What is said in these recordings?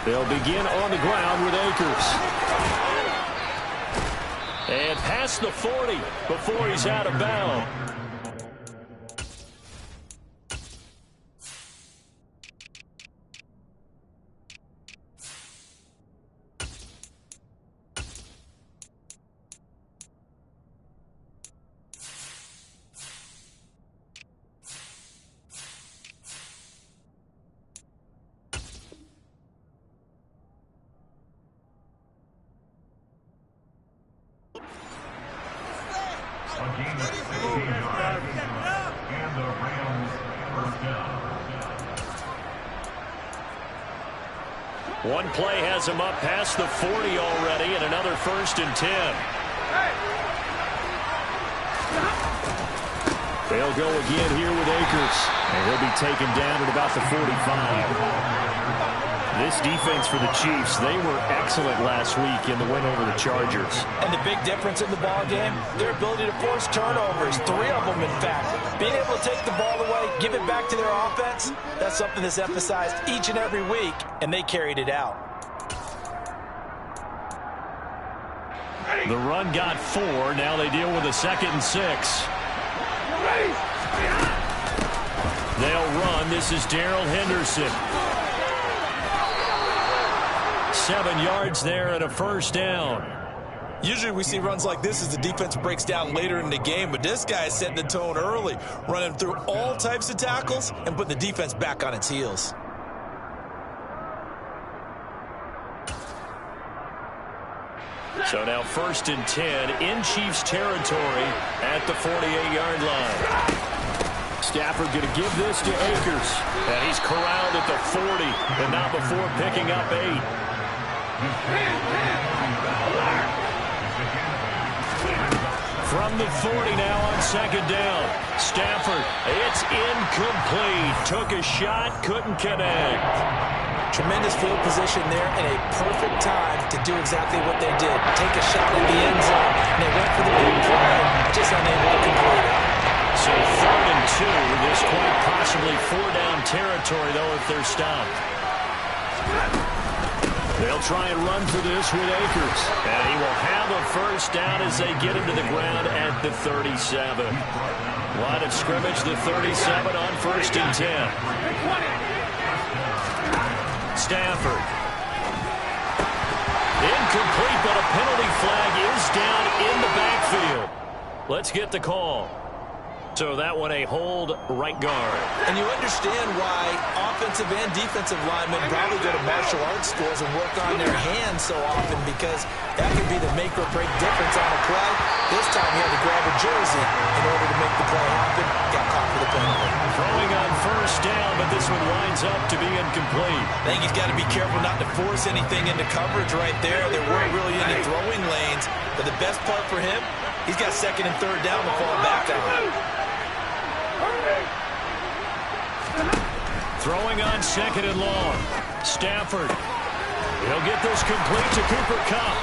They'll begin on the ground with Akers. And past the 40 before he's out of bounds. One play has him up past the 40 already, and another 1st and 10. They'll go again here with Akers, and he'll be taken down at about the 45. This defense for the Chiefs, they were excellent last week in the win over the Chargers. And the big difference in the ball game, their ability to force turnovers, 3 of them in fact. Being able to take the ball away, give it back to their offense, that's something that's emphasized each and every week, and they carried it out. The run got 4. Now they deal with a 2nd and 6. They'll run. This is Darrell Henderson. 7 yards there and a 1st down. Usually we see runs like this as the defense breaks down later in the game, but this guy is setting the tone early, running through all types of tackles and putting the defense back on its heels. So now 1st and 10 in Chiefs territory at the 48-yard line. Stafford going to give this to Akers. And he's corralled at the 40, and not before picking up 8. From the 40 now on 2nd down. Stafford, it's incomplete. Took a shot, couldn't connect. Tremendous field position there and a perfect time to do exactly what they did. Take a shot at the end zone. And they went for the big play, just unable to complete it. So 3rd and 2. This quite possibly 4-down territory, though, if they're stopped. They'll try and run for this with Akers. And he will have a 1st down as they get him to the ground at the 37. Line of scrimmage, the 37 on 1st and 10. Stafford. Incomplete, but a penalty flag is down in the backfield. Let's get the call. So that one a hold right guard. And you understand why offensive and defensive linemen probably go to martial arts schools and work on their hands so often, because that can be the make or break difference on a play. This time he had to grab a jersey in order to make the play happen. Got caught for the penalty. Throwing on 1st down, but this one winds up to be incomplete. I think he's got to be careful not to force anything into coverage right there. They weren't really in the throwing lanes. But the best part for him, he's got 2nd and 3rd down to fall back on. Throwing on 2nd and long. Stafford. He'll get this complete to Cooper Kupp.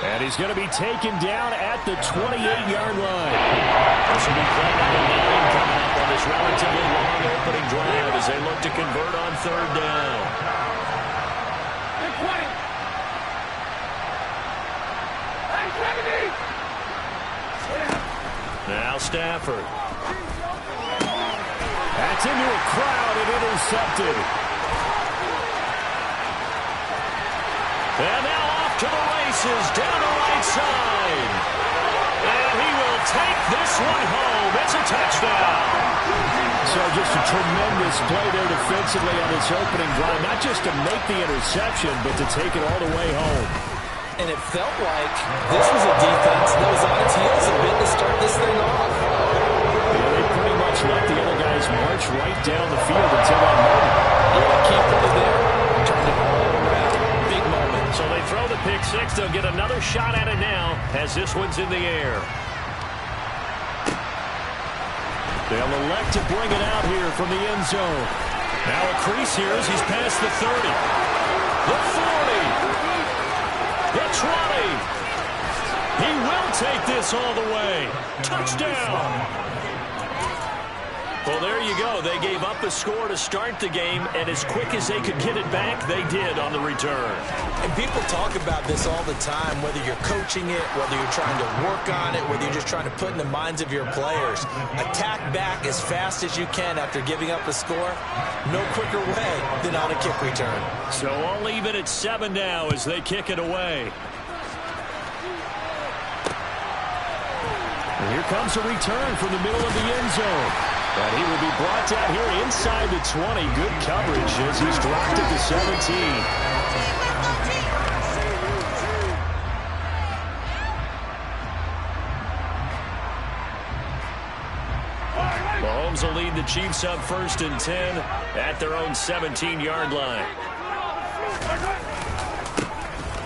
And he's going to be taken down at the 28-yard line. This will be play number 9 coming up on this relatively long opening drive as they look to convert on 3rd down. Now Stafford. That's into a crowd and intercepted. And now off to the races down the right side. And he will take this one home. It's a touchdown. So just a tremendous play there defensively on this opening drive. Not just to make the interception, but to take it all the way home. And it felt like this was a defense that was on its heels a bit to start this thing off. Yeah, they pretty much let the other guys march right down the field until that moment. Yeah, key play there. Turned it all around. Big moment. So they throw the pick 6. They'll get another shot at it now as this one's in the air. They'll elect to bring it out here from the end zone. Now a crease here as he's past the 30. The 40. The 20. He will take this all the way. Touchdown. Well, there you go. They gave up a score to start the game, and as quick as they could get it back, they did on the return. And people talk about this all the time, whether you're coaching it, whether you're trying to work on it, whether you're just trying to put in the minds of your players. Attack back as fast as you can after giving up a score. No quicker way than on a kick return. So all even at 7 now as they kick it away. And here comes a return from the middle of the end zone. And he will be brought down here inside the 20. Good coverage as he's dropped at the 17. Mahomes will lead the Chiefs up 1st and 10 at their own 17-yard line.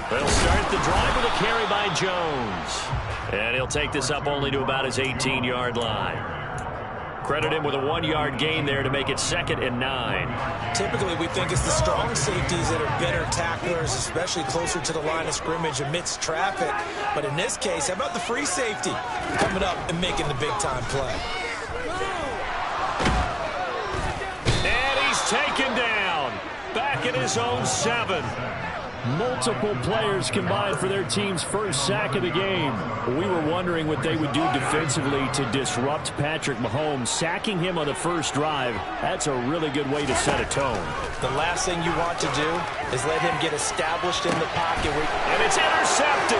They'll start the drive with a carry by Jones. And he'll take this up only to about his 18-yard line. Credit him with a 1-yard gain there to make it 2nd and 9. Typically, we think it's the strong safeties that are better tacklers, especially closer to the line of scrimmage amidst traffic. But in this case, how about the free safety coming up and making the big-time play? And he's taken down. Back at his own 7. Multiple players combined for their team's first sack of the game. We were wondering what they would do defensively to disrupt Patrick Mahomes. Sacking him on the first drive, that's a really good way to set a tone. The last thing you want to do is let him get established in the pocket. And it's intercepted.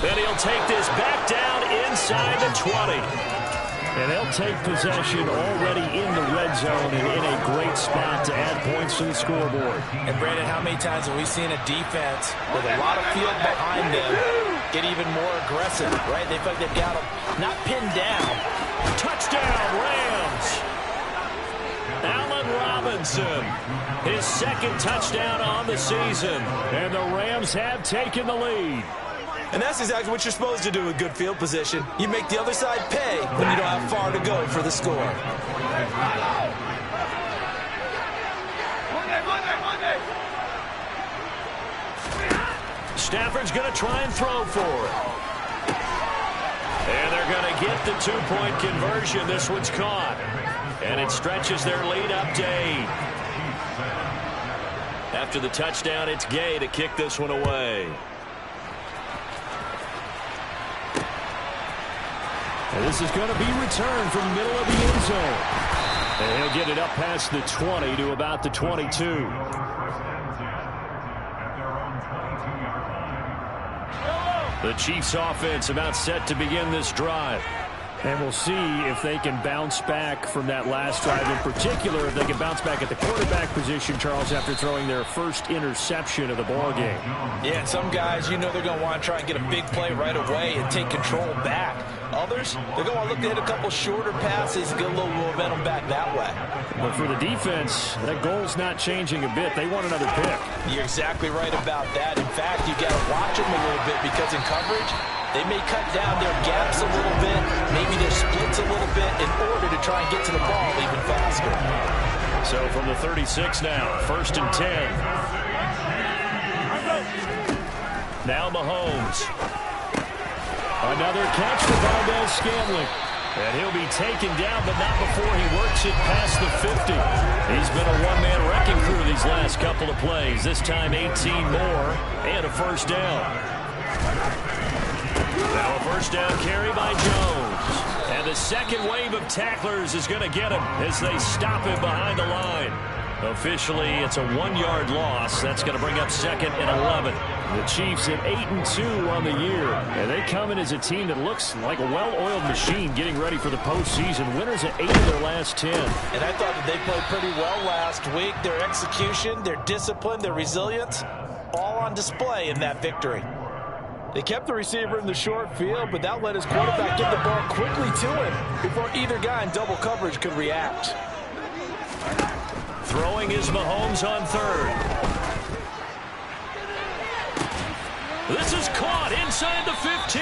Then he'll take this back down inside the 20. And they'll take possession already in the red zone and in a great spot to add points to the scoreboard. And, Brandon, how many times have we seen a defense with a lot of field behind them get even more aggressive, right? They feel like they've got them not pinned down. Touchdown, Rams! Allen Robinson, his 2nd touchdown on the season. And the Rams have taken the lead. And that's exactly what you're supposed to do with good field position. You make the other side pay when you don't have far to go for the score. Stafford's going to try and throw for it. And they're going to get the 2-point conversion. This one's caught. And it stretches their lead up to 8. After the touchdown, it's Gay to kick this one away. And this is going to be returned from the middle of the end zone. And he'll get it up past the 20 to about the 22. The Chiefs offense about set to begin this drive. And we'll see if they can bounce back from that last drive. In particular, if they can bounce back at the quarterback position, Charles, after throwing their first interception of the ballgame. Yeah, some guys, you know they're going to want to try and get a big play right away and take control back. Others, they're going to look to hit a couple shorter passes and get a little momentum back that way. But for the defense, that goal's not changing a bit. They want another pick. You're exactly right about that. In fact, you got to watch them a little bit because in coverage, they may cut down their gaps a little bit, maybe their splits a little bit in order to try and get to the ball even faster. So from the 36 now, 1st and 10. Now Mahomes. Another catch for Valdez-Scantling. And he'll be taken down, but not before he works it past the 50. He's been a one-man wrecking crew these last couple of plays. This time 18 more and a first down. Now a first down carry by Jones. And the second wave of tacklers is going to get him as they stop him behind the line. Officially, it's a 1-yard loss. That's going to bring up 2nd and 11. The Chiefs at 8-2 on the year. And they come in as a team that looks like a well-oiled machine getting ready for the postseason. Winners at 8 of their last 10. And I thought that they played pretty well last week. Their execution, their discipline, their resilience, all on display in that victory. They kept the receiver in the short field, but that let his quarterback get the ball quickly to him before either guy in double coverage could react. Throwing is Mahomes on 3rd. This is caught inside the 15.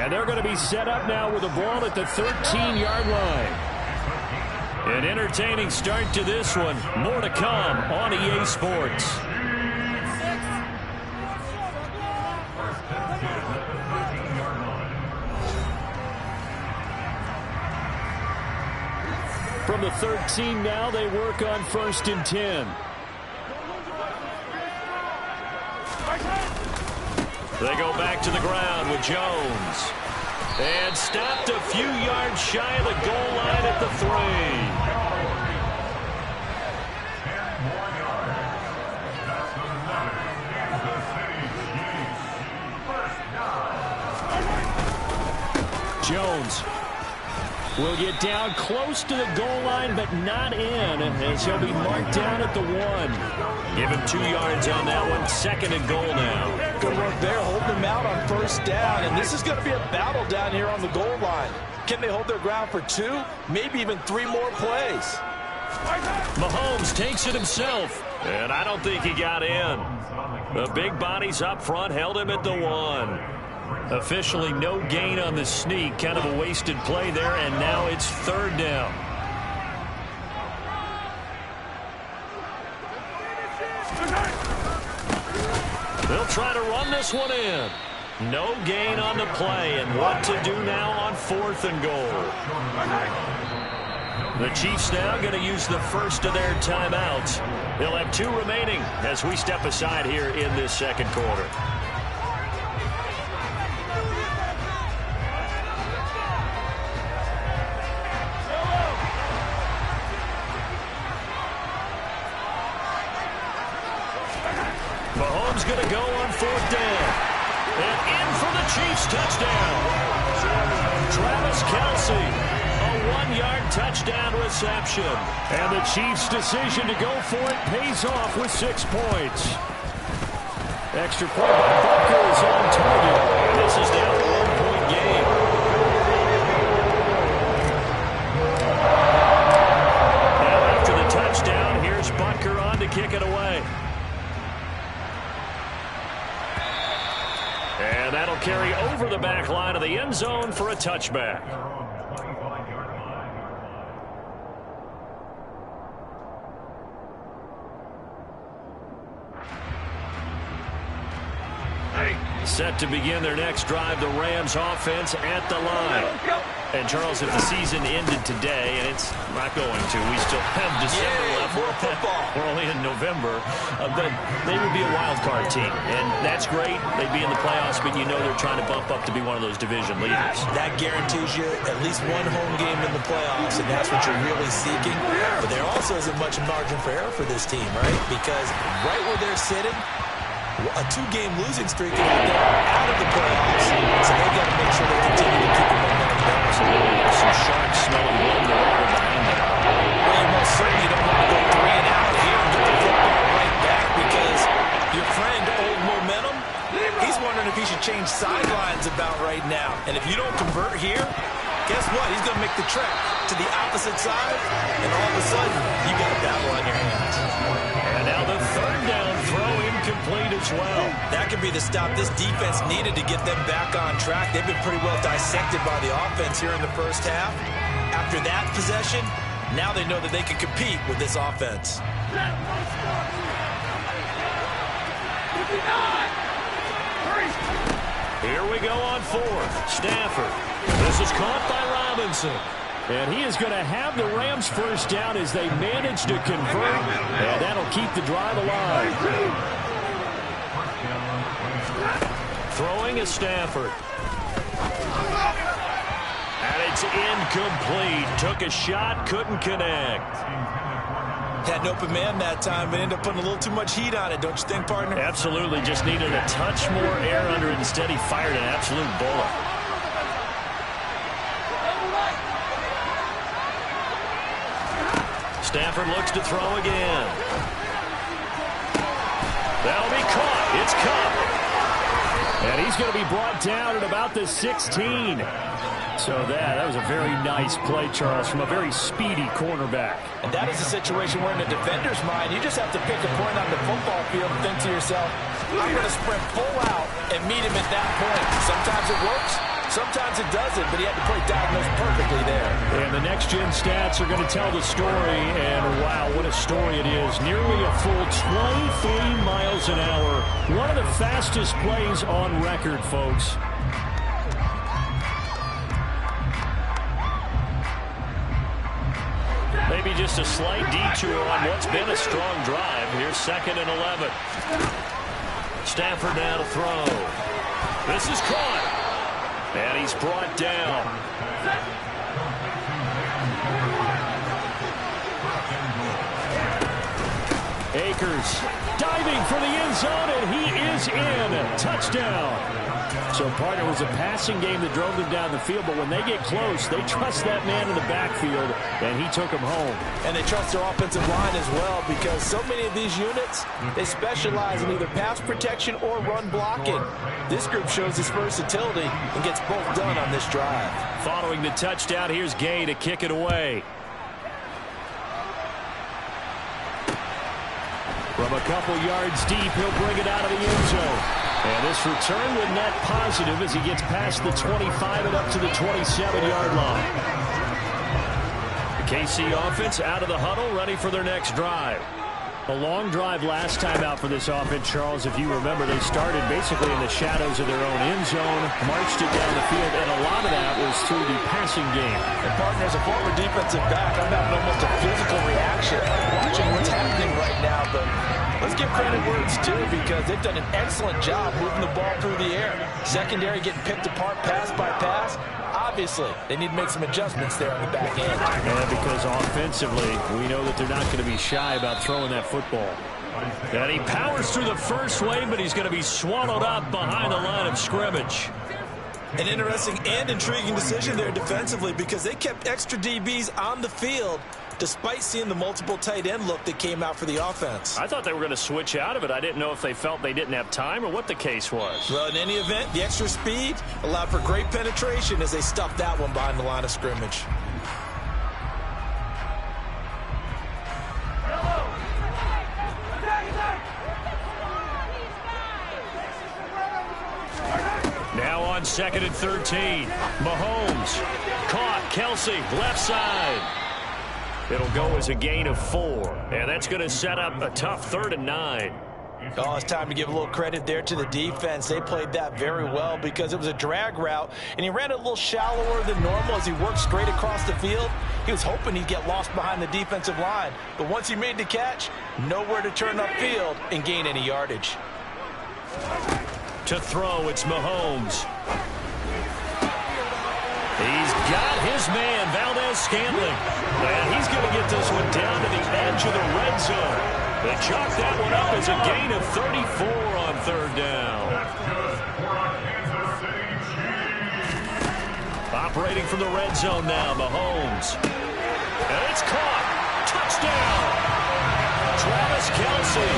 And they're going to be set up now with the ball at the 13-yard line. An entertaining start to this one. More to come on EA Sports. From the 13 now, they work on 1st and 10. They go back to the ground with Jones. And stopped a few yards shy of the goal line at the 3. Jones will get down close to the goal line, but not in, as he'll be marked down at the 1. Give him 2 yards on that one. 2nd and goal now. Good work there, holding them out on 1st down, and this is going to be a battle down here on the goal line. Can they hold their ground for 2, maybe even 3 more plays? Mahomes takes it himself, and I don't think he got in. The big bodies up front held him at the 1. Officially no gain on the sneak. Kind of a wasted play there, and now it's 3rd down. They'll try to run this one in. No gain on the play, and what to do now on 4th and goal. The Chiefs now going to use the first of their timeouts. They'll have 2 remaining as we step aside here in this 2nd quarter. Mahomes going to go on 4th down. And in for the Chiefs touchdown. Travis Kelce, a 1-yard touchdown reception. And the Chiefs' decision to go for it pays off with 6 points. Extra point by Butker is on target. This is now a 1-point game. Now after the touchdown, here's Butker on to kick it away. And that'll carry over the back line of the end zone for a touchback. Set to begin their next drive, the Rams offense at the line. And, Charles, if the season ended today, and it's not going to, we still have December left. More football. We're only in November. But they would be a wild card team, and that's great. They'd be in the playoffs, but you know they're trying to bump up to be one of those division leaders. That guarantees you at least 1 home game in the playoffs, and that's what you're really seeking. But there also isn't much margin for error for this team, right? Because right where they're sitting, a 2-game losing streak can have them out of the playoffs. So they've got to make sure they continue to keep the momentum going. Some sharks smelling blood in the water behind them. Well, you most certainly don't want to go 3 and out here and get the football right back, because your friend, Old Momentum, he's wondering if he should change sidelines about right now. And if you don't convert here, guess what? He's going to make the trek to the opposite side, and all of a sudden, you got a battle on your hands. And now the 3rd down throw incomplete as well. That could be the stop this defense needed to get them back on track. They've been pretty well dissected by the offense here in the 1st half. After that possession, now they know that they can compete with this offense. Here we go on 4th. Stafford. This is caught by Robinson. And he is going to have the Rams 1st down as they manage to convert. And that'll keep the drive alive. Throwing is Stafford. And it's incomplete. Took a shot, couldn't connect. Had an open man that time, but ended up putting a little too much heat on it, don't you think, partner? Absolutely. Just needed a touch more air under it. Instead, he fired an absolute bullet. Stafford looks to throw again. That'll be caught. It's Cup. And he's going to be brought down at about the 16. So that was a very nice play, Charles, from a very speedy cornerback. And that is a situation where in the defender's mind, you just have to pick a point on the football field and think to yourself, I'm going to sprint full out and meet him at that point. Sometimes it works. Sometimes it doesn't, but he had the play diagnosed perfectly there. And the next-gen stats are going to tell the story, and wow, what a story it is. Nearly a full 23 miles an hour. One of the fastest plays on record, folks. maybe just a slight detour on what's been a strong drive. Here's 2nd and 11. Stafford now to throw. This is caught. And he's brought down. Akers diving for the end zone, and he is in. Touchdown. So, partner, it was a passing game that drove them down the field, but when they get close, they trust that man in the backfield, and he took them home. And they trust their offensive line as well, because so many of these units, they specialize in either pass protection or run blocking. This group shows its versatility and gets both done on this drive. Following the touchdown, here's Gay to kick it away. From a couple yards deep, he'll bring it out of the end zone. And this return with net positive as he gets past the 25 and up to the 27-yard line. The KC offense out of the huddle, ready for their next drive. A long drive last time out for this offense, Charles. If you remember, they started basically in the shadows of their own end zone, marched it down the field, and a lot of that was through the passing game. And, partner, as a former defensive back, I'm having almost a physical reaction watching what's happening right now. But let's give credit where it's due, because they've done an excellent job moving the ball through the air. Secondary getting picked apart pass by pass. Obviously, they need to make some adjustments there on the back end. And because offensively, we know that they're not going to be shy about throwing that football. And he powers through the first wave, but he's going to be swallowed up behind the line of scrimmage. An interesting and intriguing decision there defensively, because they kept extra DBs on the field despite seeing the multiple tight end look that came out for the offense. I thought they were going to switch out of it. I didn't know if they felt they didn't have time or what the case was. Well, in any event, the extra speed allowed for great penetration as they stuffed that one behind the line of scrimmage. Now on 2nd and 13. Mahomes caught. Kelsey left side. It'll go as a gain of 4. And that's going to set up a tough 3rd and 9. Oh, it's time to give a little credit there to the defense. They played that very well because it was a drag route, and he ran it a little shallower than normal as he worked straight across the field. He was hoping he'd get lost behind the defensive line, but once he made the catch, nowhere to turn upfield and gain any yardage. To throw, it's Mahomes. He's got his man, Valdez-Scantling. And he's going to get this one down to the edge of the red zone. They chalk that one up as a gain of 34 on 3rd down. Operating from the red zone now, Mahomes. And it's caught. Touchdown. Travis Kelce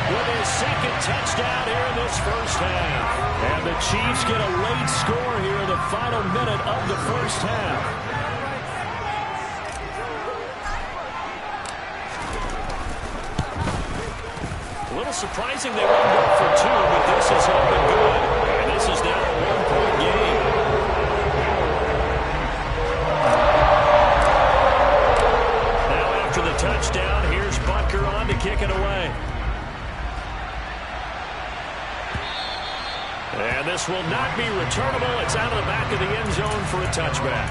with his 2nd touchdown here in this first half. And the Chiefs get a late score here in the final minute of the first half. A little surprising they wouldn't go for 2, but this has all been good. And this is now a 1-point game. Now after the touchdown, here's Butker on to kick it away. And this will not be returnable. It's out of the back of the end zone for a touchback.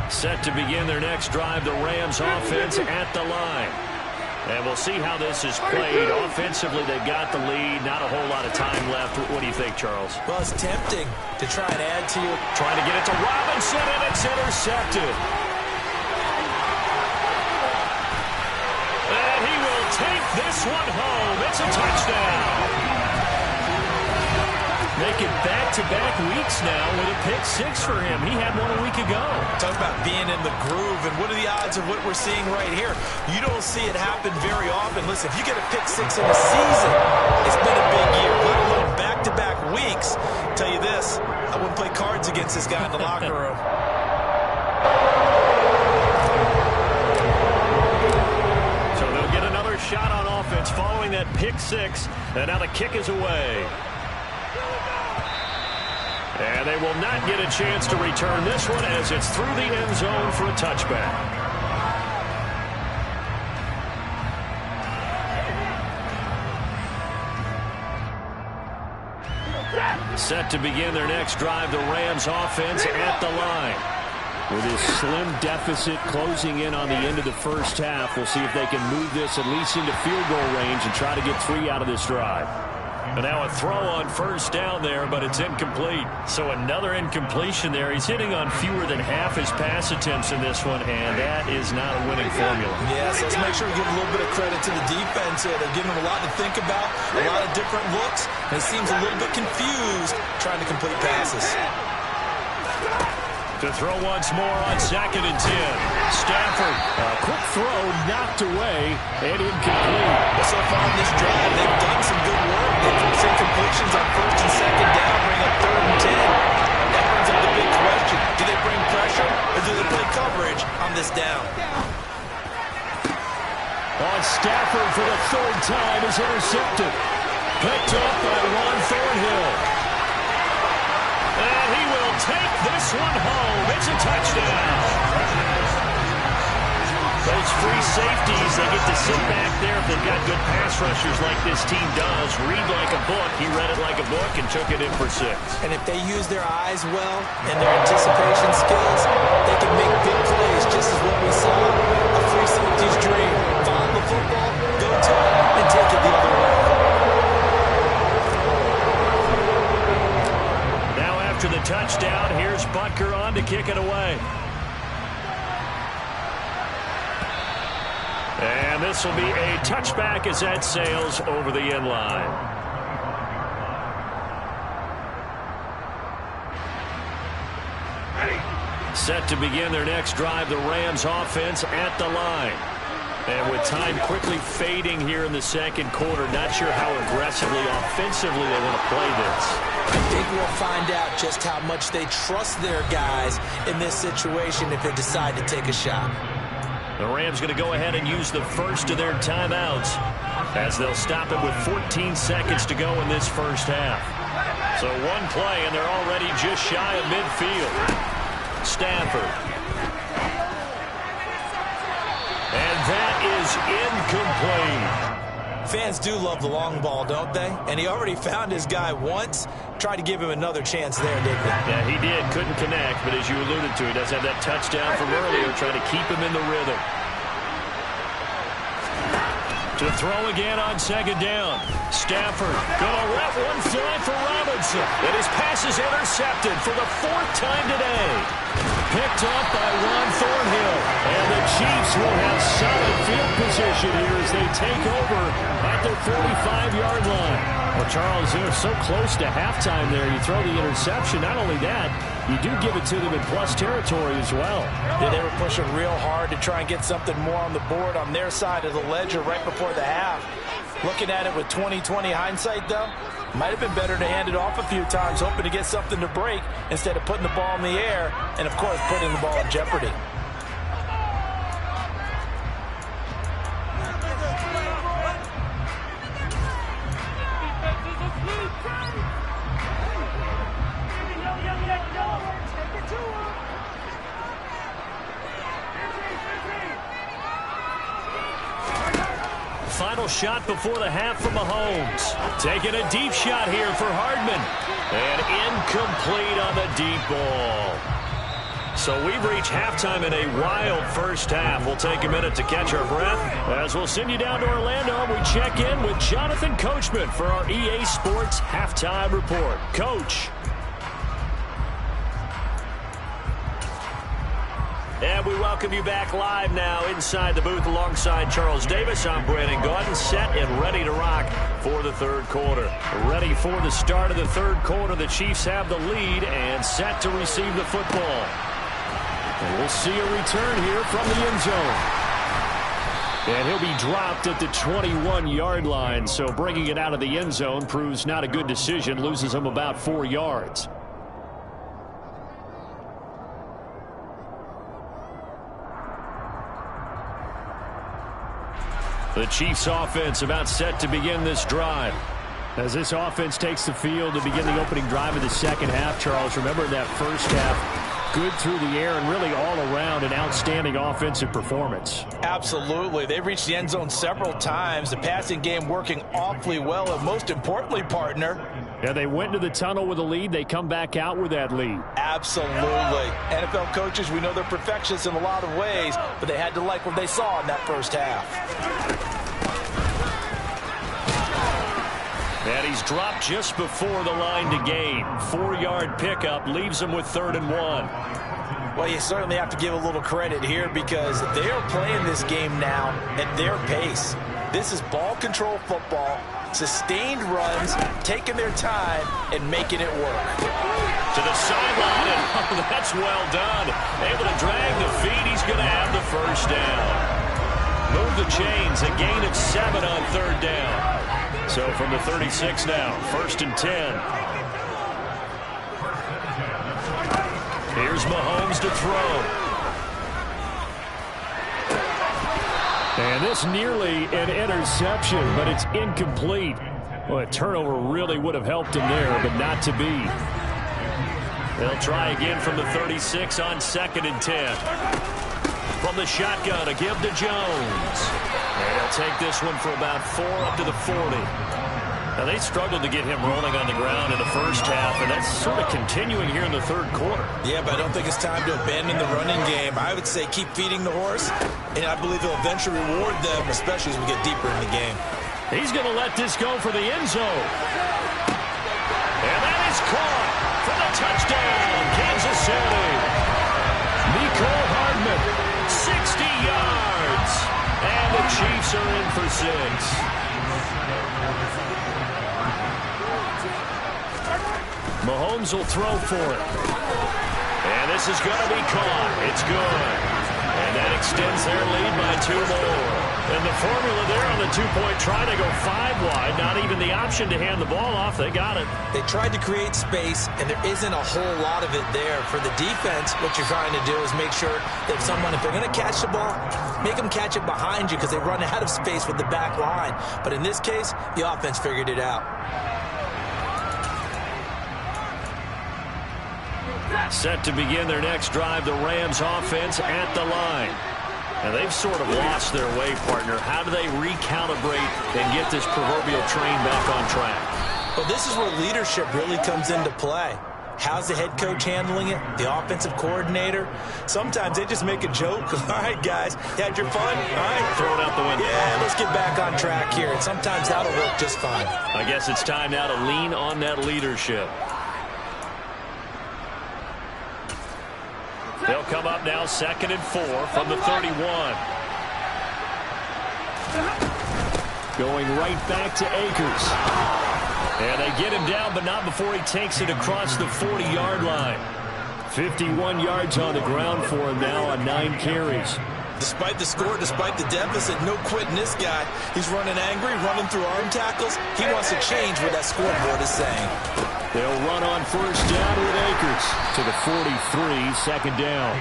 Set to begin their next drive, the Rams offense at the line. And we'll see how this is played. Offensively, they got the lead. Not a whole lot of time left. What do you think, Charles? Well, it's tempting to try and add to your... Trying to get it to Robinson, and it's intercepted. And he will take this one home. It's a touchdown. Making back-to-back weeks now with a pick-6 for him. He had one a week ago. Talk about being in the groove, and what are the odds of what we're seeing right here? You don't see it happen very often. Listen, if you get a pick-6 in a season, it's been a big year. Let alone back-to-back weeks. I'll tell you this, I wouldn't play cards against this guy in the locker room. So they'll get another shot on offense following that pick-6, and now the kick is away. And they will not get a chance to return this one as it's through the end zone for a touchback. Set to begin their next drive, the Rams offense at the line. With this slim deficit closing in on the end of the first half, we'll see if they can move this at least into field goal range and try to get 3 out of this drive. And now a throw on first down there, but it's incomplete. So another incompletion there. He's hitting on fewer than half his pass attempts in this one, and that is not a winning formula. Yeah, so let's make sure we give a little bit of credit to the defense here. They're giving him a lot to think about, a lot of different looks, and he seems a little bit confused trying to complete passes. To throw once more on 2nd and 10. Stafford, a quick throw knocked away and incomplete. Well, so far in this drive, they've done some good work. They forced incompletions on 1st and 2nd down, bring up 3rd and 10. That brings up the big question. Do they bring pressure or do they play coverage on this down? On Stafford for the 3rd time is intercepted. Picked up by Ron Thornhill. And he will take this one home. It's a touchdown. Those free safeties, they get to sit back there if they've got good pass rushers like this team does. Read like a book. He read it like a book and took it in for 6. And if they use their eyes well and their anticipation skills, they can make big plays, just as what we saw. A free safety's dream. Follow the football, go to it, and take it the other way. To the touchdown, here's Butker on to kick it away. And this will be a touchback as that sails over the end line. Set to begin their next drive, the Rams offense at the line. And with time quickly fading here in the 2nd quarter, not sure how aggressively, offensively they want to play this. I think we'll find out just how much they trust their guys in this situation if they decide to take a shot. The Rams going to go ahead and use the first of their timeouts as they'll stop it with 14 seconds to go in this first half. So one play, and they're already just shy of midfield. Stafford. And that is incomplete. Fans do love the long ball, don't they? And he already found his guy once. Tried to give him another chance there, didn't he? Yeah, he did. Couldn't connect, but as you alluded to, he does have that touchdown from earlier, trying to keep him in the rhythm. To throw again on 2nd down. Stafford gonna let one fly for Robinson. And his pass is intercepted for the 4th time today. Picked up by Ron Thornhill. And the Chiefs will have solid field position here as they take over at their 45-yard line. Well, Charles, they're so close to halftime there. You throw the interception. Not only that, you do give it to them in plus territory as well. Yeah, they were pushing real hard to try and get something more on the board on their side of the ledger right before the half. Looking at it with 20/20 hindsight, though, might have been better to hand it off a few times, hoping to get something to break instead of putting the ball in the air and, of course, putting the ball in jeopardy. Final shot before the half from Mahomes. Taking a deep shot here for Hardman. And incomplete on the deep ball. So we've reached halftime in a wild first half. We'll take a minute to catch our breath as we'll send you down to Orlando and we check in with Jonathan Coachman for our EA Sports Halftime Report. Coach. And we welcome you back live now inside the booth alongside Charles Davis. I'm Brandon Gaudin, set and ready to rock for the 3rd quarter. Ready for the start of the 3rd quarter. The Chiefs have the lead and set to receive the football. And we'll see a return here from the end zone. And he'll be dropped at the 21-yard line. So bringing it out of the end zone proves not a good decision. Loses him about 4 yards. The Chiefs offense about set to begin this drive. As this offense takes the field to begin the opening drive of the 2nd half, Charles, remember that first half, good through the air and really all around an outstanding offensive performance. Absolutely. They've reached the end zone several times. The passing game working awfully well, and most importantly, partner, Yeah, they went to the tunnel with a lead. They come back out with that lead. Absolutely. NFL coaches, we know they're perfectionists in a lot of ways, but they had to like what they saw in that first half. And he's dropped just before the line to gain. 4-yard pickup leaves him with 3rd and 1. Well, you certainly have to give a little credit here because they are playing this game now at their pace. This is ball control football, sustained runs, taking their time, and making it work. To the sideline, and oh, that's well done. Able to drag the feet. He's going to have the first down. Move the chains, a gain of 7 on 3rd down. So from the 36 now, 1st and 10. Here's Mahomes to throw. And this nearly an interception, but it's incomplete. Well, a turnover really would have helped him there, but not to be. They'll try again from the 36 on 2nd and 10. From the shotgun, a give to Jones. And he'll take this one for about 4 up to the 40. Now, they struggled to get him rolling on the ground in the first half, and that's sort of continuing here in the 3rd quarter. Yeah, but I don't think it's time to abandon the running game. I would say keep feeding the horse, and I believe he'll eventually reward them, especially as we get deeper in the game. He's going to let this go for the end zone. And that is caught for the touchdown, Kansas City. Nicole Hardman, 60 yards. And the Chiefs are in for 6. Mahomes will throw for it. And this is going to be caught. It's good. And that extends their lead by 2 more. And the formula there on the 2-point try to go 5 wide. Not even the option to hand the ball off. They got it. They tried to create space, and there isn't a whole lot of it there. For the defense, what you're trying to do is make sure that someone, if they're going to catch the ball, make them catch it behind you because they run out of space with the back line. But in this case, the offense figured it out. Set to begin their next drive, the Rams offense at the line. And they've sort of lost their way, partner. How do they recalibrate and get this proverbial train back on track? Well, this is where leadership really comes into play. How's the head coach handling it? The offensive coordinator? Sometimes they just make a joke. All right, guys, you had your fun? All right. Throw it out the window. Yeah, let's get back on track here. And sometimes that'll work just fine. I guess it's time now to lean on that leadership. They'll come up now 2nd and 4 from the 31. Going right back to Akers. And they get him down, but not before he takes it across the 40-yard line. 51 yards on the ground for him now on 9 carries. Despite the score, despite the deficit, no quitting this guy. He's running angry, running through arm tackles. He wants to change what that scoreboard is saying. They'll run on 1st down with Akers to the 43, 2nd down.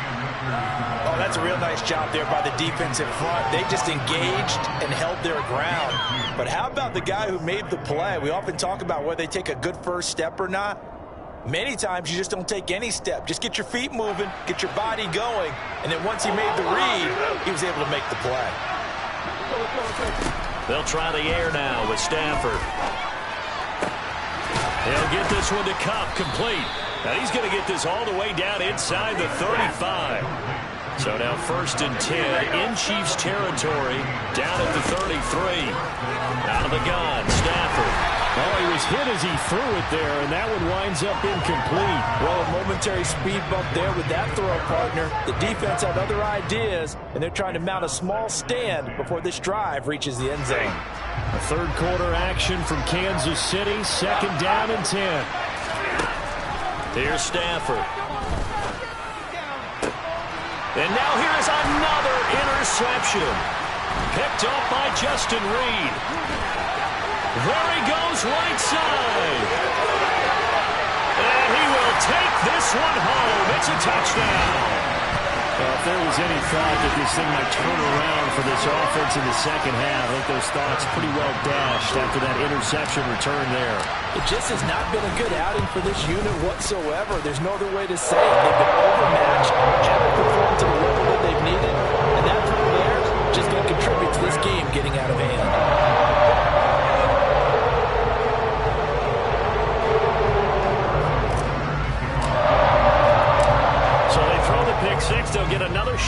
Oh, that's a real nice job there by the defensive front. They just engaged and held their ground. But how about the guy who made the play? We often talk about whether they take a good first step or not. Many times you just don't take any step. Just get your feet moving, get your body going, and then once he made the read, he was able to make the play. They'll try the air now with Stafford. He'll get this one to Cup, complete. Now he's going to get this all the way down inside the 35. So now 1st and 10 in Chiefs territory, down at the 33. Out of the gun, Stafford. Oh, he was hit as he threw it there, and that one winds up incomplete. Well, a momentary speed bump there with that throw, partner. The defense had other ideas, and they're trying to mount a small stand before this drive reaches the end zone. A 3rd quarter action from Kansas City, 2nd down and 10. Here's Stafford. And now here is another interception. Picked up by Justin Reed. There he goes, right side. And he will take this one home. It's a touchdown. Well, if there was any thought that this thing might turn around for this offense in the 2nd half, I think those thoughts pretty well dashed after that interception return there. It just has not been a good outing for this unit whatsoever. There's no other way to say it. They've been overmatched, haven't performed to the level that they've needed, and that throw there is just going to contribute to this game getting out of hand.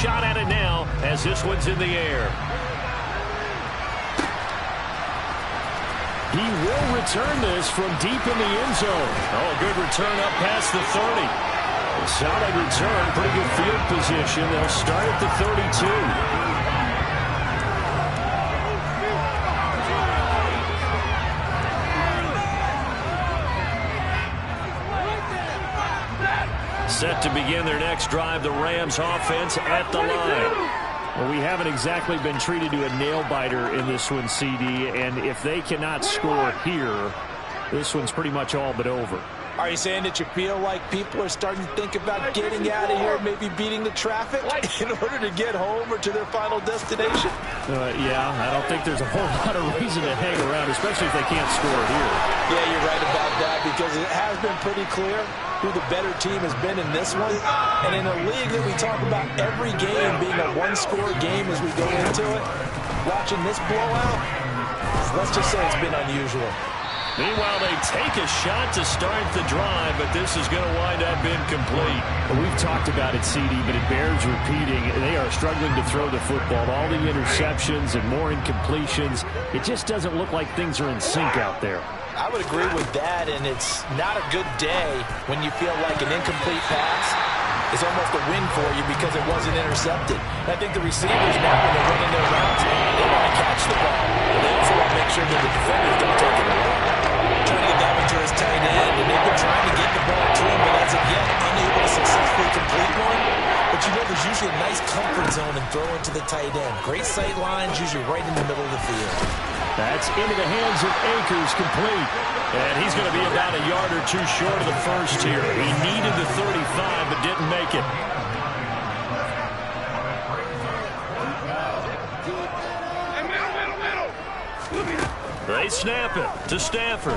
shot at it now as this one's in the air. He will return this from deep in the end zone. Oh, good return up past the 30. A solid return, pretty good field position. They'll start at the 32. Set to begin their next drive, the Rams offense at the line. Well, we haven't exactly been treated to a nail-biter in this one, CD, and if they cannot score here, this one's pretty much all but over. Are you saying that you feel like people are starting to think about getting out of here, maybe beating the traffic in order to get home or to their final destination? Yeah, I don't think there's a whole lot of reason to hang around, especially if they can't score here. Yeah, you're right about that, because it has been pretty clear who the better team has been in this one. And in a league that we talk about every game being a one-score game as we go into it, watching this blowout, let's just say it's been unusual. Meanwhile, they take a shot to start the drive, but this is going to wind up incomplete. Well, we've talked about it, CD, but it bears repeating. They are struggling to throw the football. All the interceptions and more incompletions. It just doesn't look like things are in sync out there. I would agree with that, and it's not a good day when you feel like an incomplete pass is almost a win for you because it wasn't intercepted. And I think the receivers now, when they're running their routes, they want to catch the ball. They also want to make sure that the defenders don't take it away. Trying to get that one to his tight end, and they've been trying to get the ball to him, but as of yet, unable to successfully complete one. But you know there's usually a nice comfort zone in throwing to the tight end. Great sight lines, usually right in the middle of the field. That's into the hands of Akers, complete. And he's going to be about a yard or two short of the first here. He needed the 35, but didn't make it. They snap it to Stafford.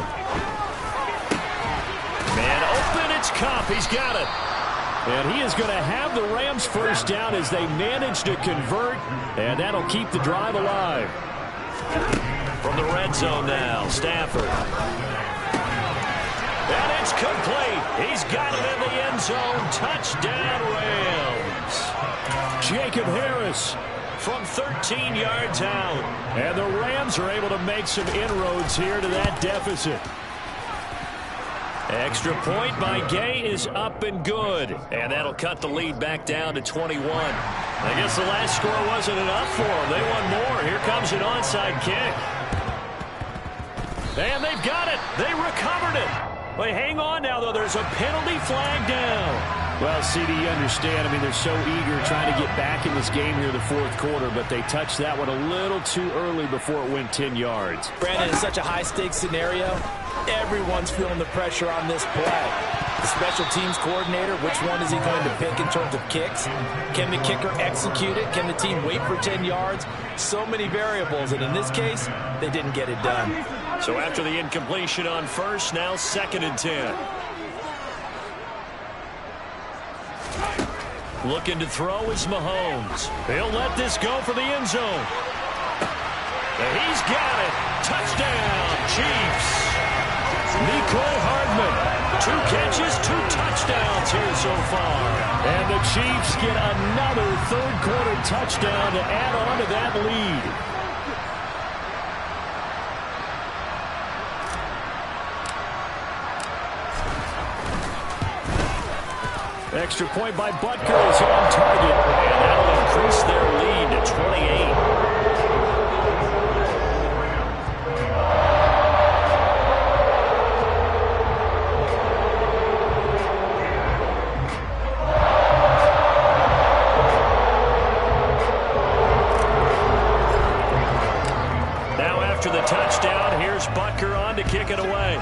Man open, it's Kupp. He's got it. And he is going to have the Rams first down as they manage to convert, and that'll keep the drive alive. From the red zone now, Stafford. And it's complete. He's got it in the end zone. Touchdown, Rams. Jacob Harris from 13 yards out. And the Rams are able to make some inroads here to that deficit. Extra point by Gay is up and good. And that'll cut the lead back down to 21. I guess the last score wasn't enough for them. They want more. Here comes an onside kick. And they've got it. They recovered it. They hang on now, though. There's a penalty flag down. Well, CD, you understand. I mean, they're so eager trying to get back in this game here in the fourth quarter, but they touched that one a little too early before it went 10 yards. Brandon, it's such a high-stakes scenario. Everyone's feeling the pressure on this play. The special teams coordinator, which one is he going to pick in terms of kicks? Can the kicker execute it? Can the team wait for 10 yards? So many variables, and in this case, they didn't get it done. So after the incompletion on first, now 2nd and 10. Looking to throw is Mahomes. He'll let this go for the end zone. And he's got it. Touchdown, Chiefs. Nicole Hardman. 2 catches, 2 touchdowns here so far. And the Chiefs get another third-quarter touchdown to add on to that lead. Extra point by Butker is on target, and that'll increase their lead to 28. Now after the touchdown, here's Butker on to kick it away.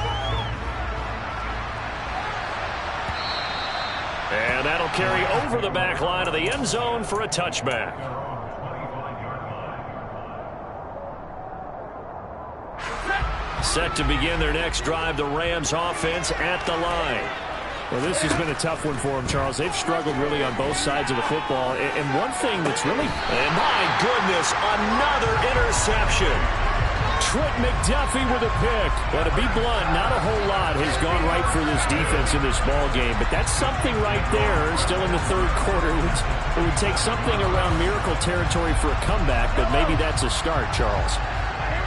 And that'll carry over the back line of the end zone for a touchback. Set to begin their next drive, the Rams offense at the line. Well, this has been a tough one for them, Charles. They've struggled really on both sides of the football. And one thing that's really... And my goodness, another interception. Trent McDuffie with a pick. But to be blunt, not a whole lot has gone right for this defense in this ball game. But that's something right there. Still in the third quarter. It would take something around miracle territory for a comeback, but maybe that's a start, Charles.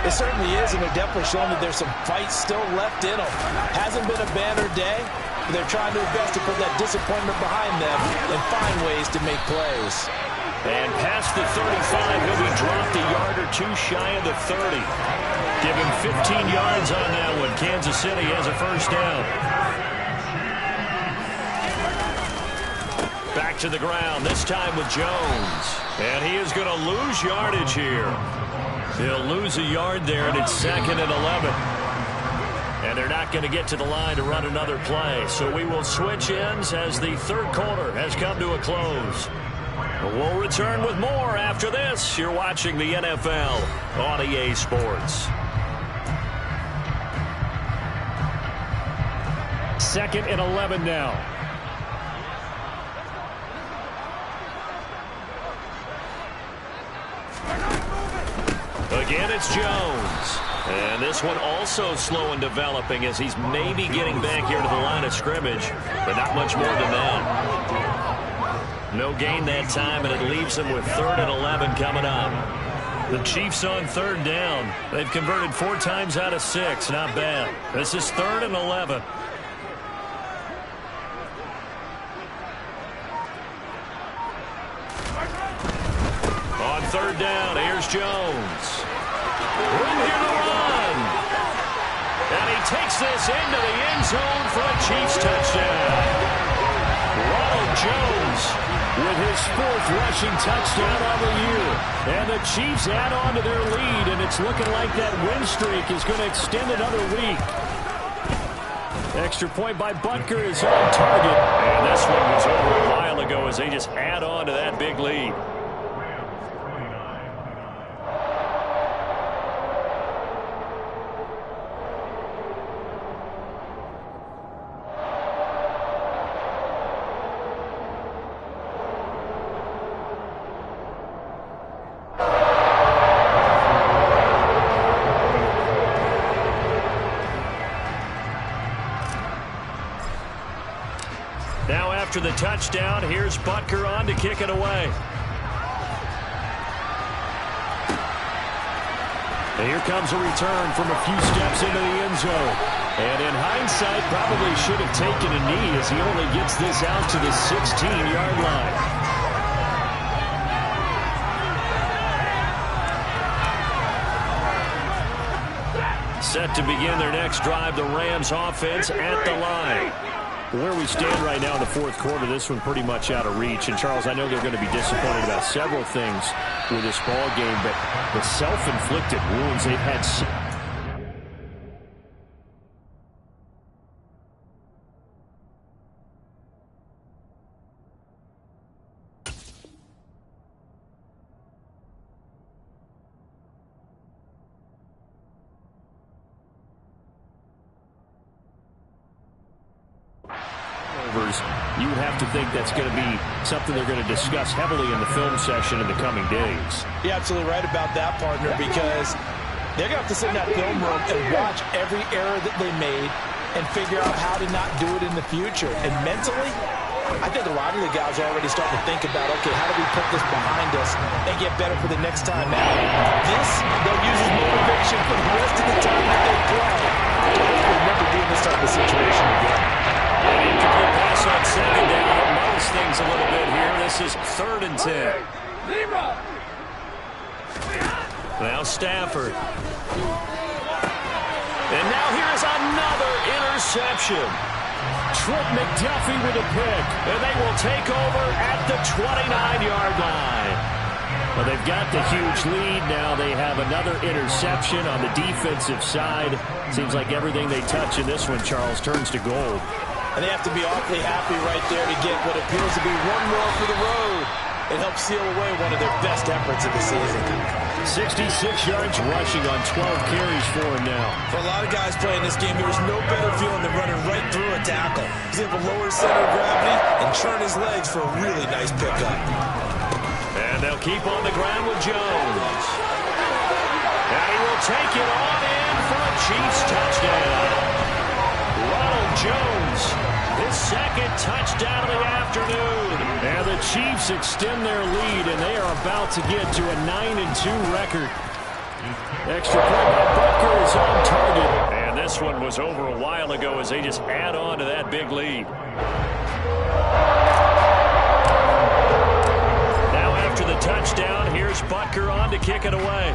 It certainly is, and they're definitely showing that there's some fight still left in them. Hasn't been a banner day, but they're trying their best to put that disappointment behind them and find ways to make plays. And past the 35, he'll be dropped a yard or two shy of the 30. Give him 15 yards on that one. Kansas City has a first down. Back to the ground, this time with Jones. And he is going to lose yardage here. He'll lose a yard there, and it's 2nd and 11. And they're not going to get to the line to run another play. So we will switch ends as the third quarter has come to a close. We'll return with more after this. You're watching the NFL on EA Sports. 2nd and 11 now. Again, it's Jones. And this one also slow in developing as he's maybe getting back here to the line of scrimmage, but not much more than that. No gain that time, and it leaves him with 3rd and 11 coming up. The Chiefs on 3rd down. They've converted 4 times out of 6. Not bad. This is 3rd and 11. On 3rd down, here's Jones. Room here to run. And he takes this into the end zone for a Chiefs touchdown. Ronald Jones with his 4th rushing touchdown on the year. And the Chiefs add on to their lead, and it's looking like that win streak is going to extend another week. Extra point by Butker is on target. And this one was over a while ago as they just add on to that big lead. After the touchdown, here's Butker on to kick it away. And here comes a return from a few steps into the end zone. And in hindsight, probably should have taken a knee as he only gets this out to the 16-yard line. Set to begin their next drive, the Rams offense at the line. Where we stand right now in the 4th quarter, this one pretty much out of reach. And, Charles, I know they're going to be disappointed about several things with this ball game, but the self-inflicted wounds they've had. You would have to think that's going to be something they're going to discuss heavily in the film session in the coming days. You're absolutely right about that, partner, because they're going to have to sit in that film room and watch every error that they made and figure out how to not do it in the future. And mentally, I think a lot of the guys are already starting to think about, okay, how do we put this behind us and get better for the next time out? This, they'll use as motivation for the rest of the time that they play. We'll never be in this type of situation again. Incomplete pass on 2nd down. Muddles things a little bit here. This is 3rd and 10. Now Stafford. And now here's another interception. Trent McDuffie with a pick. And they will take over at the 29-yard line. Well, they've got the huge lead. Now they have another interception on the defensive side. Seems like everything they touch in this one, Charles, turns to gold. And they have to be awfully happy right there to get what appears to be one more for the road. It helps seal away one of their best efforts of the season. 66 yards rushing on 12 carries for him now. For a lot of guys playing this game, there's no better feeling than running right through a tackle. He's able to lower his center of gravity and churn his legs for a really nice pickup. And they'll keep on the ground with Jones. And he will will take it on in for a Chiefs touchdown. Ronald Jones, his second touchdown of the afternoon. And the Chiefs extend their lead, and they are about to get to a 9-2 record. Extra point by Butker is on target. And this one was over a while ago as they just add on to that big lead. Now after the touchdown, here's Butker on to kick it away.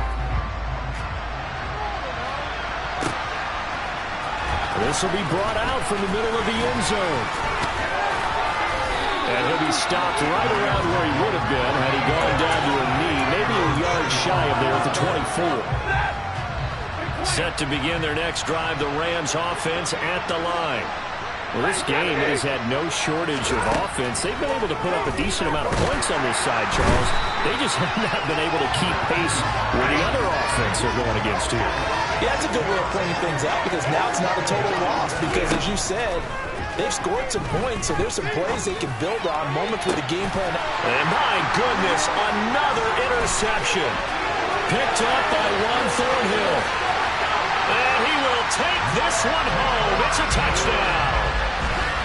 This will be brought out from the middle of the end zone. And he'll be stopped right around where he would have been had he gone down to a knee, maybe a yard shy of there at the 24. Set to begin their next drive, the Rams offense at the line. Well, this game has had no shortage of offense. They've been able to put up a decent amount of points on this side, Charles. They just have not been able to keep pace with the other offense they're going against here. Yeah, that's a good way of pointing things out because now it's not a total loss because, as you said, they've scored some points, so there's some plays they can build on, moments with the game plan. And my goodness, another interception. Picked up by Juan Thornhill. And he will take this one home. It's a touchdown.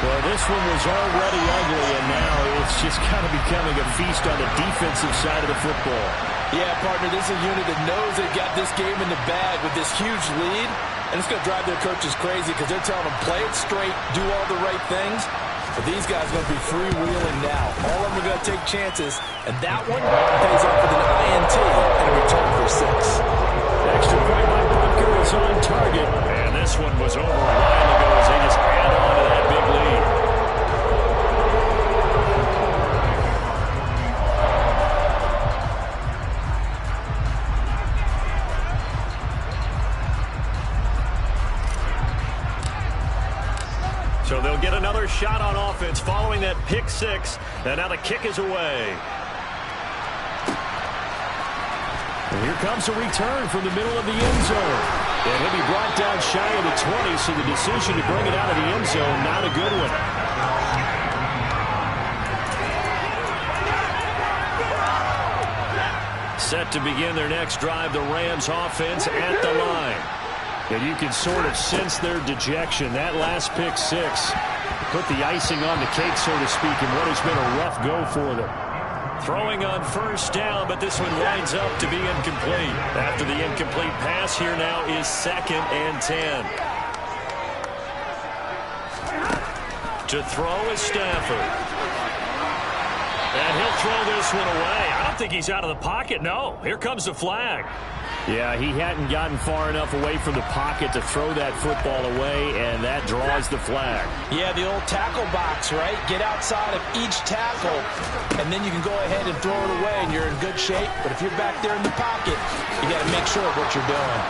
Well, this one was already ugly, and now it's just kind of becoming a feast on the defensive side of the football. Yeah, partner, this is a unit that knows they've got this game in the bag with this huge lead, and it's going to drive their coaches crazy because they're telling them, play it straight, do all the right things. But these guys are going to be freewheeling now. All of them are going to take chances, and that one pays off with an INT and a return for 6. Extra point by Butker is on target. And this one was over a while ago as they just add on to that big lead. So they'll get another shot on offense following that pick 6. And now the kick is away. And here comes a return from the middle of the end zone. And he'll be brought down shy of the 20, so the decision to bring it out of the end zone, not a good one. Set to begin their next drive, the Rams offense at the line. And you can sort of sense their dejection. That last pick 6 put the icing on the cake, so to speak, in what has been a rough go for them. Throwing on first down, but this one winds up to be incomplete. After the incomplete pass, here now is 2nd and 10. To throw is Stafford. And he'll throw this one away. I don't think he's out of the pocket, no. Here comes the flag. Yeah, he hadn't gotten far enough away from the pocket to throw that football away, and that draws the flag. Yeah, the old tackle box, right? Get outside of each tackle, and then you can go ahead and throw it away, and you're in good shape. But if you're back there in the pocket, you got to make sure of what you're doing.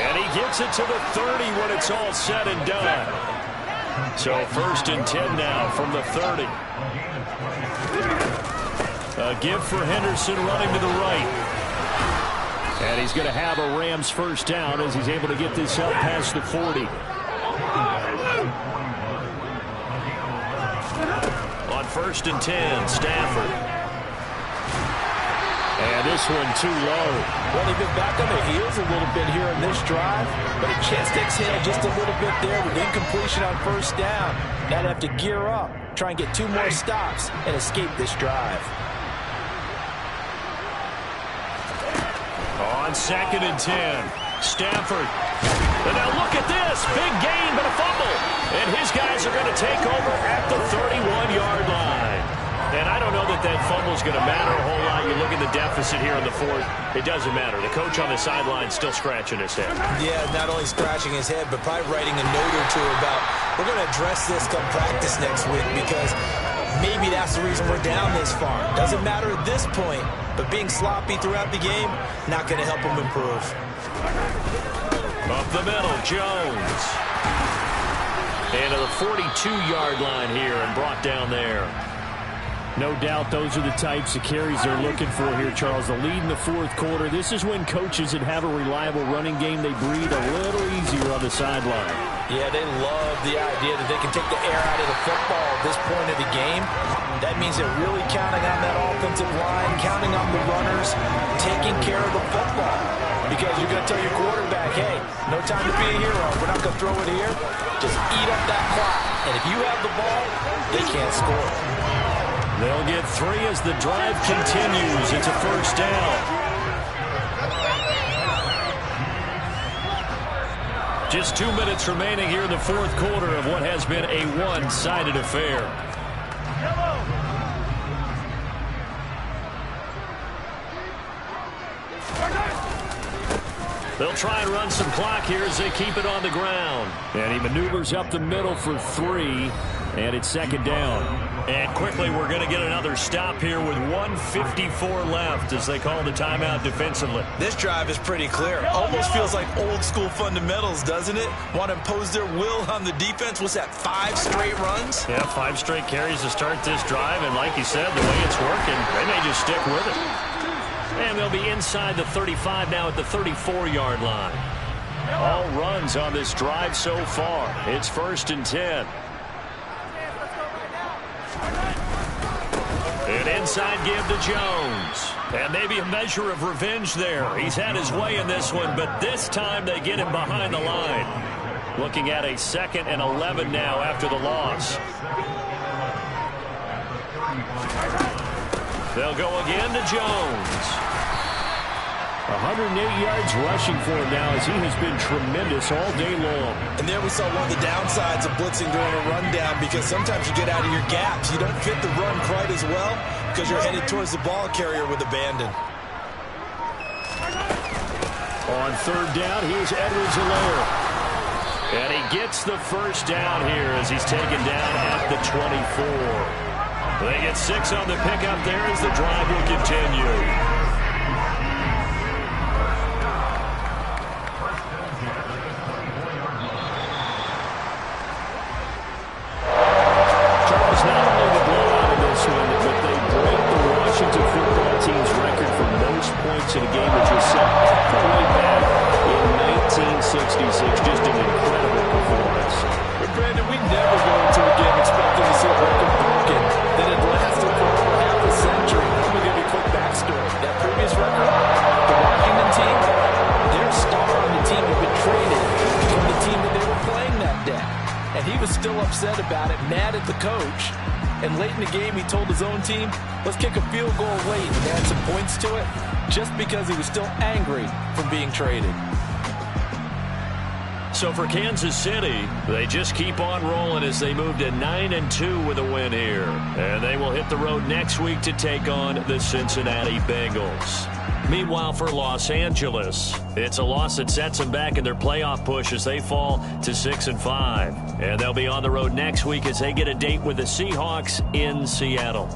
And he gets it to the 30 when it's all said and done. So 1st and 10 now from the 30. A give for Henderson running to the right. And he's going to have a Rams first down as he's able to get this up past the 40. On 1st and 10, Stafford. And this one too low. Well, they've been back on their heels a little bit here in this drive, but a chance takes hit just a little bit there with incompletion on first down. Now they have to gear up, try and get 2 more stops, and escape this drive. On 2nd and 10, Stafford. And now look at this. Big gain, but a fumble. And his guys are going to take over at the 31-yard line. And I don't know that that fumble is going to matter a whole lot. You look at the deficit here in the 4th. It doesn't matter. The coach on the sideline still scratching his head. Yeah, not only scratching his head, but probably writing a note or two about, we're going to address this come practice next week because maybe that's the reason we're down this far. Doesn't matter at this point, but being sloppy throughout the game, not going to help them improve. Up the middle, Jones. And to the 42-yard line here and brought down there. No doubt those are the types of carries they're looking for here, Charles. The lead in the 4th quarter. This is when coaches that have a reliable running game, they breathe a little easier on the sideline. Yeah, they love the idea that they can take the air out of the football at this point of the game. That means they're really counting on that offensive line, counting on the runners, taking care of the football. Because you're going to tell your quarterback, hey, no time to be a hero. We're not going to throw it here. Just eat up that clock. And if you have the ball, they can't score. They'll get 3 as the drive continues. It's a first down. Just 2 minutes remaining here in the fourth quarter of what has been a one-sided affair. They'll try and run some clock here as they keep it on the ground. And he maneuvers up the middle for 3, and it's second down. And quickly, we're going to get another stop here with 1:54 left as they call the timeout defensively. This drive is pretty clear. Almost feels like old-school fundamentals, doesn't it? Want to impose their will on the defense. What's that, 5 straight runs? Yeah, 5 straight carries to start this drive. And like you said, the way it's working, they may just stick with it. And they'll be inside the 35 now at the 34-yard line. All runs on this drive so far. It's 1st and 10. An inside give to Jones. And maybe a measure of revenge there. He's had his way in this one, but this time they get him behind the line. Looking at a 2nd and 11 now after the loss. They'll go again to Jones. 108 yards rushing for him now as he has been tremendous all day long. And there we saw one of the downsides of blitzing during a rundown, because sometimes you get out of your gaps. You don't fit the run quite as well because you're headed towards the ball carrier with abandon. On 3rd down, here's Edwards-Helaire. And he gets the first down here as he's taken down at the 24. They get 6 on the pickup there as the drive will continue. In a game which was set way back in 1966. Just an incredible performance. But Brandon, we never go into a game expecting to see a record broken that had lasted for over half a century. Let me give you a quick backstory. That previous record, the Washington team, their star on the team had been traded from the team that they were playing that day. And he was still upset about it, mad at the coach. And late in the game, he told his own team, let's kick a field goal late and add some points to it, just because he was still angry from being traded. So for Kansas City, they just keep on rolling as they move to 9-2 with a win here. And they will hit the road next week to take on the Cincinnati Bengals. Meanwhile, for Los Angeles, it's a loss that sets them back in their playoff push as they fall to 6-5. And they'll be on the road next week as they get a date with the Seahawks in Seattle.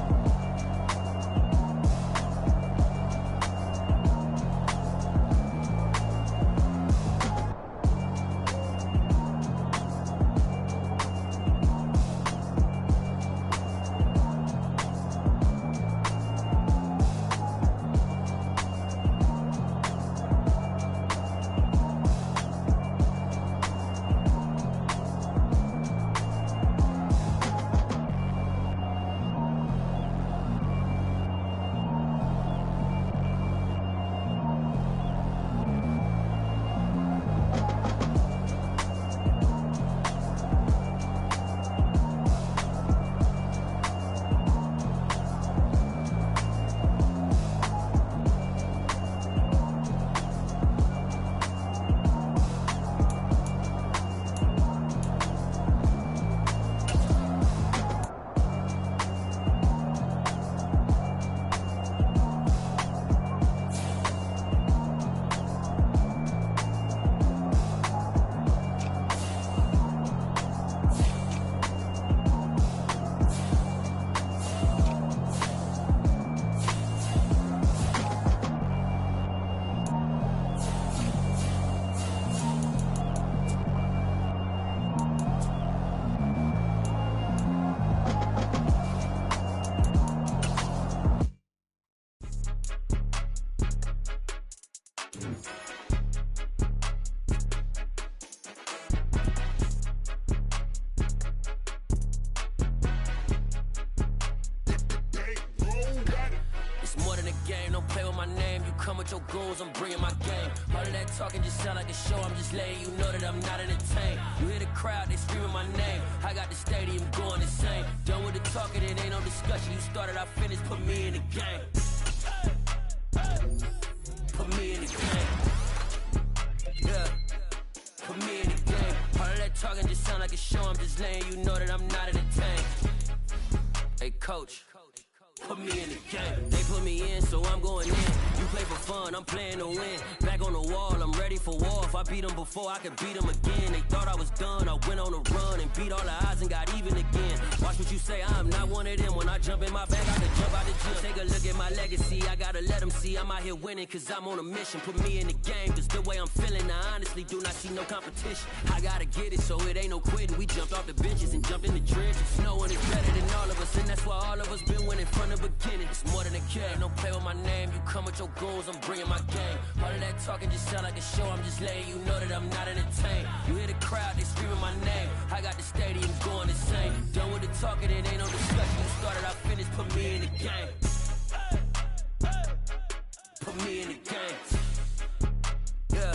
game, don't play with my name. You come with your goons, I'm bringing my game. All of that talking just sound like a show, I'm just letting you know that I'm not entertained. You hear the crowd, they screaming my name. I got the stadium going insane. Done with the talking, it ain't no discussion. You started, I finished, put me in the game. Put me in the game. Yeah. Put me in the game. All of that talking just sound like a show, I'm just letting you know that I'm not entertained. Hey coach, put me in the game. They put me in, so I'm going in. You play for fun, I'm playing to win. Back on the wall, I'm ready for war. If I beat them before, I could beat them again. They thought I was done, I went on a run and beat all the odds and got even again. Watch what you say, I'm not one of them. When I jump in my bag, I can jump out the gym. Take a look at my legacy, I gotta let them see I'm out here winning, cause I'm on a mission. Put me in the game, cause the way I'm feeling, I honestly do not see no competition. I gotta get it, so it ain't no quitting. We jumped off the benches and jumped in the trenches. No one is better than all of us, and that's why all of us been winning from the beginning. It's more than a game, don't play with my name. You come with your goons, I'm bringing my game. All of that talking just sound like a show, I'm just letting you know that I'm not entertained. You hear the crowd, they screaming my name. I got the stadium going insane. Done with the talking, it ain't no discussion. You started, I finished, put me in the game. Put me in the game. Yeah.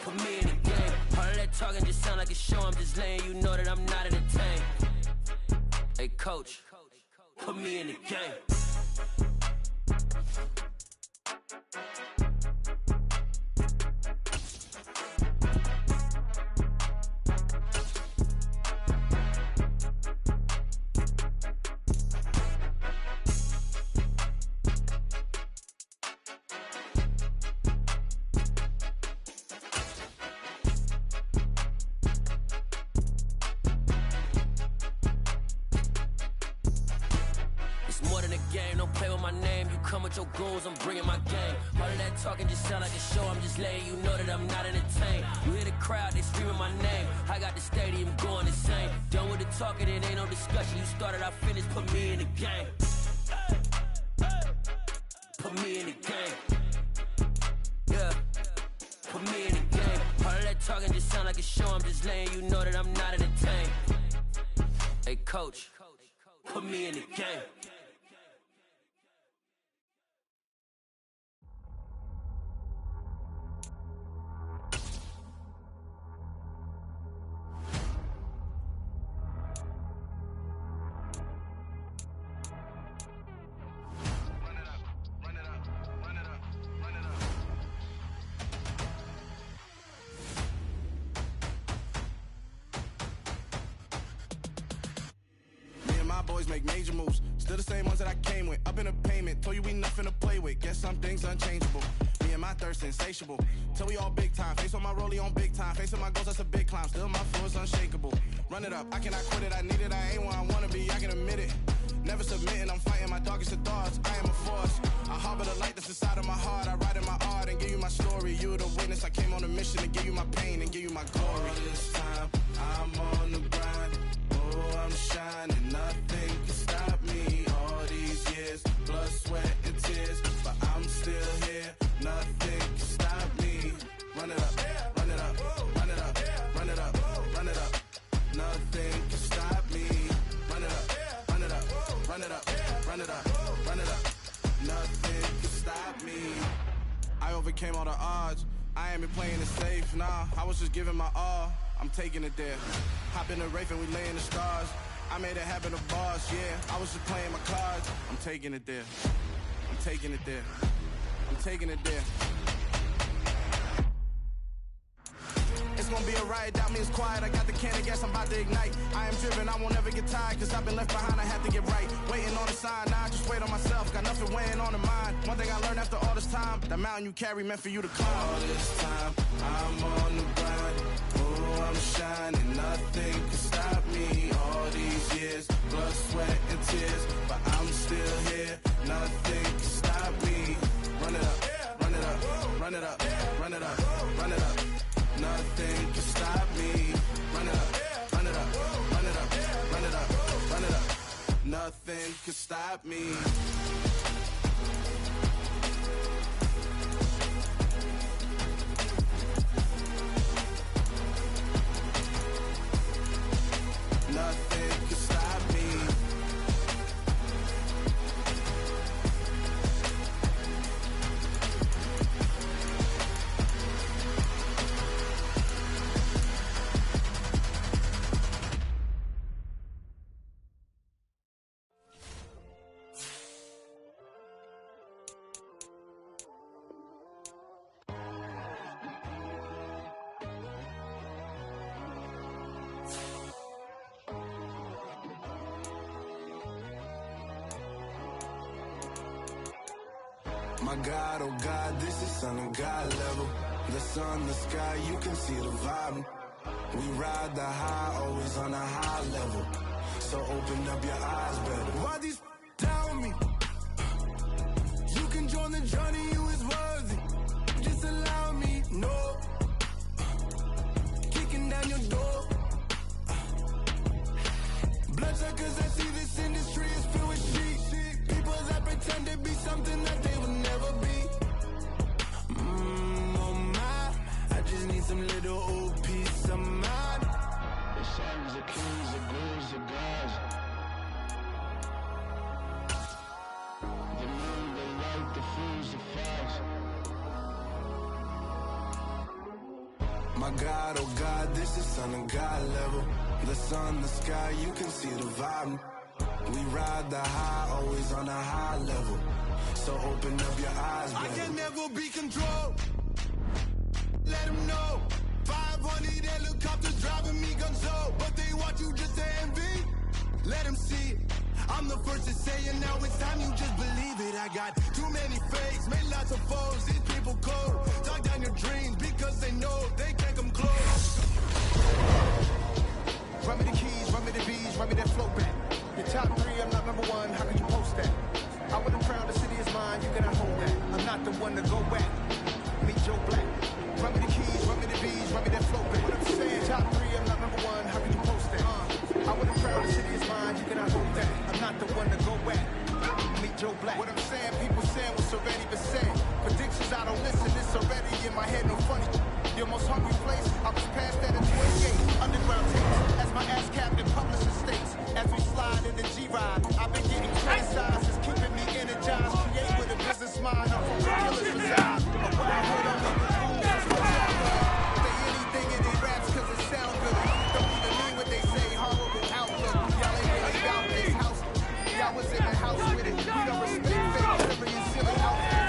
Put me in the game. All of that talking just sound like a show, I'm just letting you know that I'm not entertained. Hey coach, put me in the game. Your goons, I'm bringing my game. All of that talking just sound like a show, I'm just letting you know that I'm not entertained. You hear the crowd, they screaming my name. I got the stadium going insane. Done with the talking, it ain't no discussion. You started, I finished, put me in the game. Put me in the game. Yeah. Put me in the game. All of that talking just sound like a show, I'm just letting you know that I'm not entertained. Hey coach, put me in the game. Make major moves, still the same ones that I came with. Up in a payment, told you we nothing to play with. Guess some things unchangeable. Me and my thirst insatiable. Till we all big time. Face on my rollie on big time. Facing my goals, that's a big climb. Still my flow is unshakable. Run it up, I cannot quit it. I need it, I ain't where I wanna be. I can admit it. Never submitting, I'm fighting my darkest of thoughts. I am a force. I harbor the light that's inside of my heart. I write in my art and give you my story. You the witness. I came on a mission to give you my pain and give you my glory. All this time, I'm on the grind. Oh, I'm shining. Nothing can stop me. All these years, blood, sweat, and tears, but I'm still here. Nothing can stop me. Run it up, run it up, run it up, run it up, run it up. Nothing can stop me. Run it up, run it up, run it up, run it up, run it up. Nothing can stop me. I overcame all the odds. I ain't been playing it safe, nah. I was just giving my all. I'm taking it there. Hop in the Wraith and we lay in the stars. I made it happen to boss, yeah. I was just playing my cards. I'm taking it there. I'm taking it there. I'm taking it there. It's gonna be a riot, doubt me it's quiet. I got the can of gas, I'm about to ignite. I am driven, I won't ever get tired, cause I've been left behind, I have to get right. Waiting on the sign, now I just wait on myself. Got nothing weighing on the mind. One thing I learned after all this time, the mountain you carry meant for you to climb. All this time, I'm on the grind. Oh, I'm shining, nothing can stop me. All these years, blood, sweat, and tears, but I'm still here. Nothing can stop me. Run it up, run it up, run it up, run it up, run it up. Nothing can stop me. Run it up, run it up, run it up, run it up, run it up. Nothing can stop me. Nothing can stop me. My God, oh God, this is Son of God level. The sun, the sky, you can see the vibe. We ride the high, always on a high level. So open up your eyes better. Why these tell me? You can join the journey, you is worthy. Just allow me, no. Kicking down your door. Bloodsuckers, I see this industry is filled with sheep. People that pretend to be something that they will never be. Oh my, I just need some little old peace of mind. The sons, the kings, the gurus, the gods. The moon, the light, the fools, the facts. My God, oh God, this is Son of God level. The sun, the sky, you can see the vibe. We ride the high, always on a high level. So open up your eyes, baby. I can never be controlled. Let them know. 500 helicopters driving me gunso. But they want you just to envy. Let them see it. I'm the first to say it, now it's time you just believe it. I got too many fakes, made lots of foes. These people cold. Talk down your dreams because they know they can't come close. Run me the keys, run me the bees, run me that flow back. Your top 3, I'm not number 1, how can you post that? I would have crowned the city is mine, you cannot hold that. I'm not the one to go back. Meet Joe Black. Run me the keys, run me the bees, run me that flow back. What I'm saying, top 3, I'm not number 1, how can you post that? I would have crowned the city is mine, you cannot hold that. I'm not the one to go back. Meet Joe Black. What I'm saying, people saying what's already been said. Predictions, I don't listen, it's already in my head, no funny. Your most hungry place, I was past that in 28. Underground tapes, as my ass captain publishes states. As we slide in the G-Ride, I've been getting criticized, it's keeping me energized. Create with a business mind, I'm from the killers reside. A wild hood on the rules, that's what y'all love. Say anything in their raps cause it sound good. Don't even mean what they say, horrible outlook. Y'all ain't really about this house. Y'all was in the house with it. We don't respect fake, civilian, silly outfits.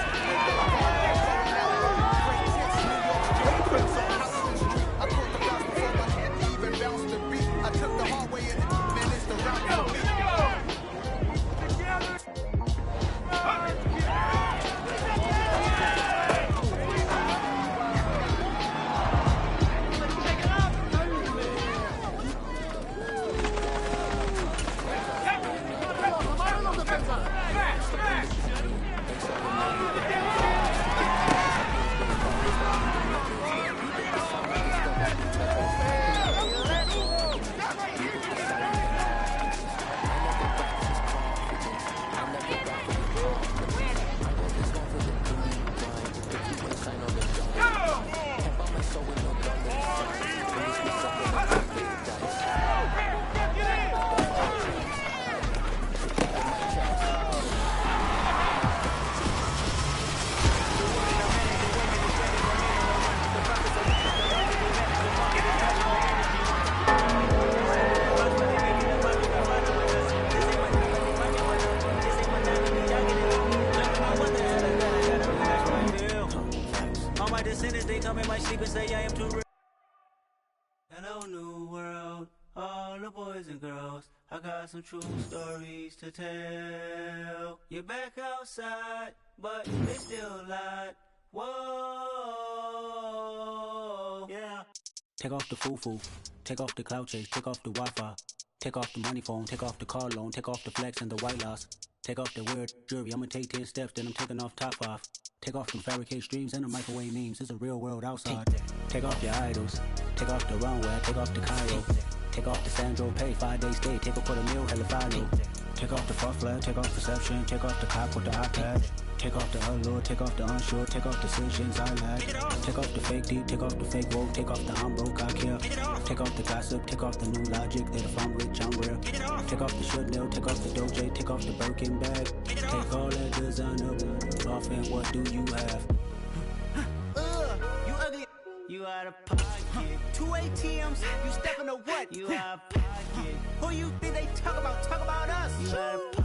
Some true stories to tell. You're back outside, but they still lied. Whoa, yeah. Take off the foo-foo, take off the cloud chase, take off the Wi-Fi, take off the money phone, take off the car loan, take off the flex and the white loss, take off the weird jewelry. I'ma take 10 steps, then I'm taking off top 5. Take off them fabricated streams and the microwave memes. It's a real world outside. Take off your idols, take off the runway, take off the Cairo. Take off the Sandro pay, 5 days stay, take a $250,000, hella follow. Take off the fuck flag, take off perception, take off the cop with the iPad. Take off the allure, take off the unsure, take off decisions I lack. Take off the fake deep, take off the fake woke, take off the I'm broke, I care. Take off the gossip, take off the new logic, that if I'm rich, I'm real. Take off the Chanel, take off the Doja, take off the Birkin bag. Take all that designer off and what do you have? You ugly. You out of pocket. 2 ATMs, you stepping to what? You out of pocket. Who you think they talk about? Talk about us. You out of pocket.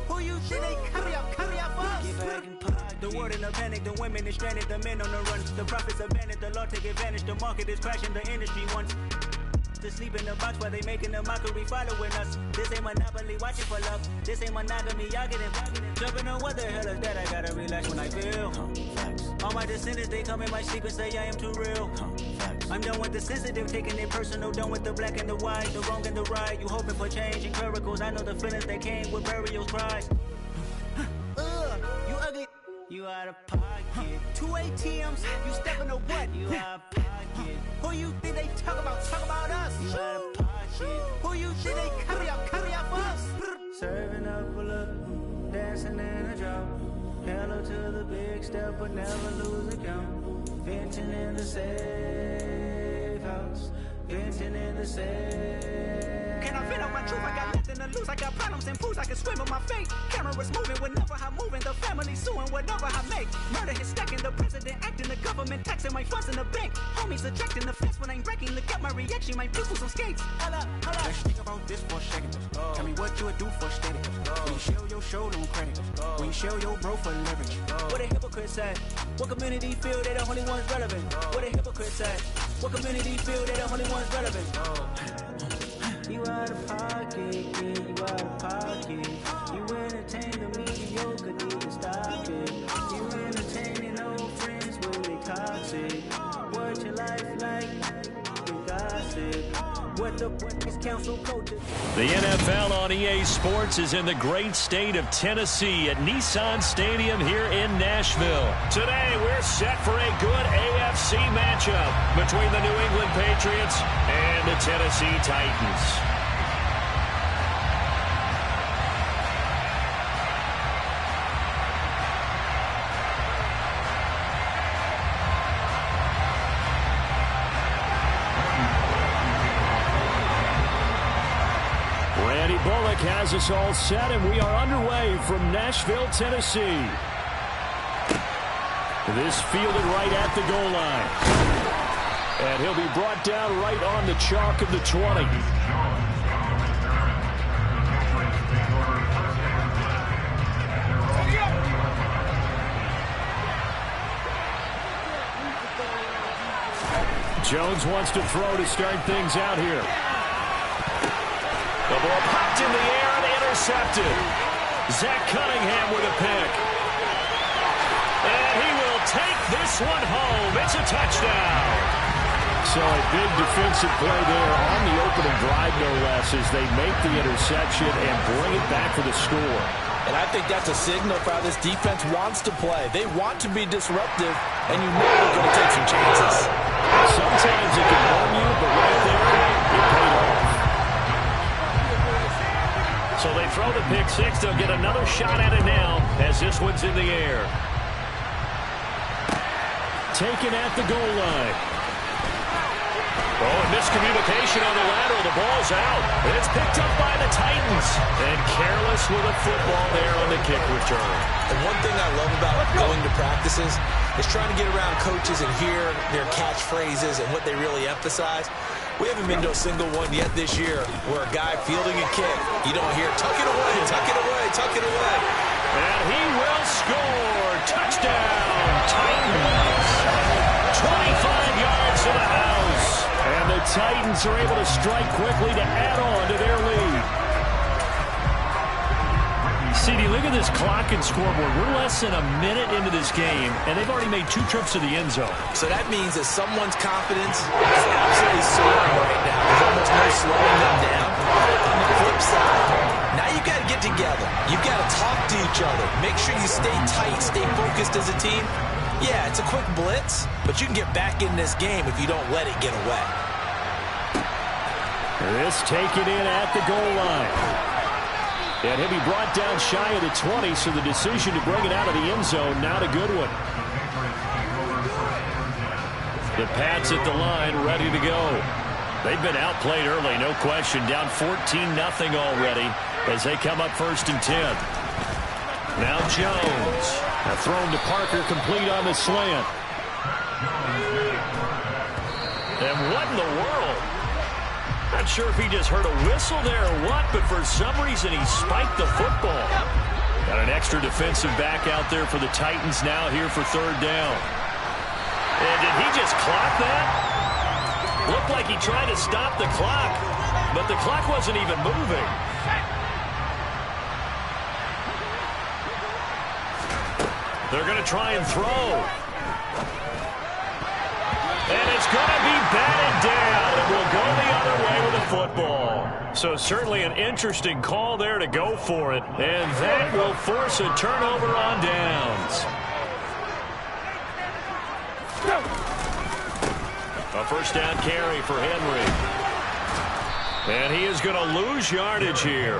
Who you think they carry up for us? Get back in pocket. The world in a panic, the women is stranded, the men on the run. The profits abandoned, the law take advantage, the market is crashing, the industry wants. to sleep in the box while they making a mockery following us. This ain't Monopoly, watching for love. This ain't monogamy, y'all getting jumping on what the hell is that? I gotta relax when I feel. All my descendants, they come in my sleep and say I am too real. I'm done with the sensitive, taking it personal, done with the black and the white, the wrong and the right. You hoping for change and miracles. I know the feelings that came with burials, cries. You ugly. You out of pocket. 2 ATMs, you stepping to what? You out of pocket. Who you think they talk about us? You out of pocket. Who you think they carry out for us? Serving up a look, dancing in a drop. Hello to the big step, but never lose a count. Venting in the safe house. Venting in the safe. Can I vent out my truth? I got nothing to lose. I got problems and pools. I can swim with my fate. Cameras moving whenever I'm moving. The family suing whatever I make. Murder is stacking. The president acting. The government taxing my funds in the bank. Homies ejecting the fence when I'm breaking. Look at my reaction. My people some skates. Hold up. Let's think about this for a second. Tell me what you would do for static. When you show your show no credit. When you show your bro for leverage. What a hypocrite said. What community feel they the only ones relevant? What a hypocrite said. What community feel they the only ones relevant? You out of pocket, yeah, you out of pocket. You entertain the mediocre, need to stop it. You entertaining old friends when they toxic. What your life like? You gossip. What the is council culture? The NFL on EA Sports is in the great state of Tennessee at Nissan Stadium here in Nashville. Today, we're set for a good AFC matchup between the New England Patriots and the Tennessee Titans. Bullock has us all set, and we are underway from Nashville, Tennessee. This fielded right at the goal line. And he'll be brought down right on the chalk of the 20. Jones wants to throw to start things out here. The ball popped in the air and intercepted. Zach Cunningham with a pick. And he will take this one home. It's a touchdown. So a big defensive play there on the opening drive, no less, as they make the interception and bring it back for the score. And I think that's a signal for how this defense wants to play. They want to be disruptive, and you know they're going to take some chances. Sometimes it can burn you, but right there, it paid off. So they throw the pick six. They'll get another shot at it now as this one's in the air. Taken at the goal line. Oh, a miscommunication on the lateral. The ball's out. And it's picked up by the Titans. And careless with a football there on the kick return. And one thing I love about going to practices is trying to get around coaches and hear their catchphrases and what they really emphasize. We haven't been to a single one yet this year where a guy fielding a kick, you don't hear, tuck it away, tuck it away, tuck it away. And he will score. Touchdown, Titans. 25 yards to the house. And the Titans are able to strike quickly to add on to their lead. CD, look at this clock and scoreboard. We're less than a minute into this game, and they've already made 2 trips to the end zone. So that means that someone's confidence is absolutely soaring right now. There's almost no slowing them down. On the flip side, now you've got to get together. You've got to talk to each other. Make sure you stay tight, stay focused as a team. Yeah, it's a quick blitz, but you can get back in this game if you don't let it get away. This taken in at the goal line. And he'll be brought down shy of the 20, so the decision to bring it out of the end zone, not a good one. The Pats at the line, ready to go. They've been outplayed early, no question. Down 14-0 already as they come up 1st and 10. Now Jones. A thrown to Parker, complete on the slant. And what in the world? Not sure if he just heard a whistle there or what, but for some reason he spiked the football. Got an extra defensive back out there for the Titans now here for 3rd down. And did he just clock that? Looked like he tried to stop the clock, but the clock wasn't even moving. They're going to try and throw. And it's going to be batted down, and we'll go the other way with the football. So certainly an interesting call there to go for it, and that will force a turnover on downs. A first down carry for Henry. And he is going to lose yardage here.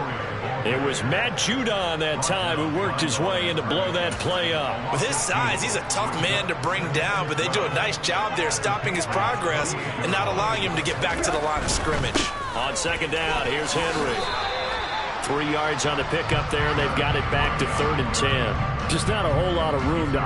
It was Matt Judon that time who worked his way in to blow that play up. With his size, he's a tough man to bring down, but they do a nice job there stopping his progress and not allowing him to get back to the line of scrimmage. On second down, here's Henry. 3 yards on the pickup there, and they've got it back to 3rd and 10. Just not a whole lot of room to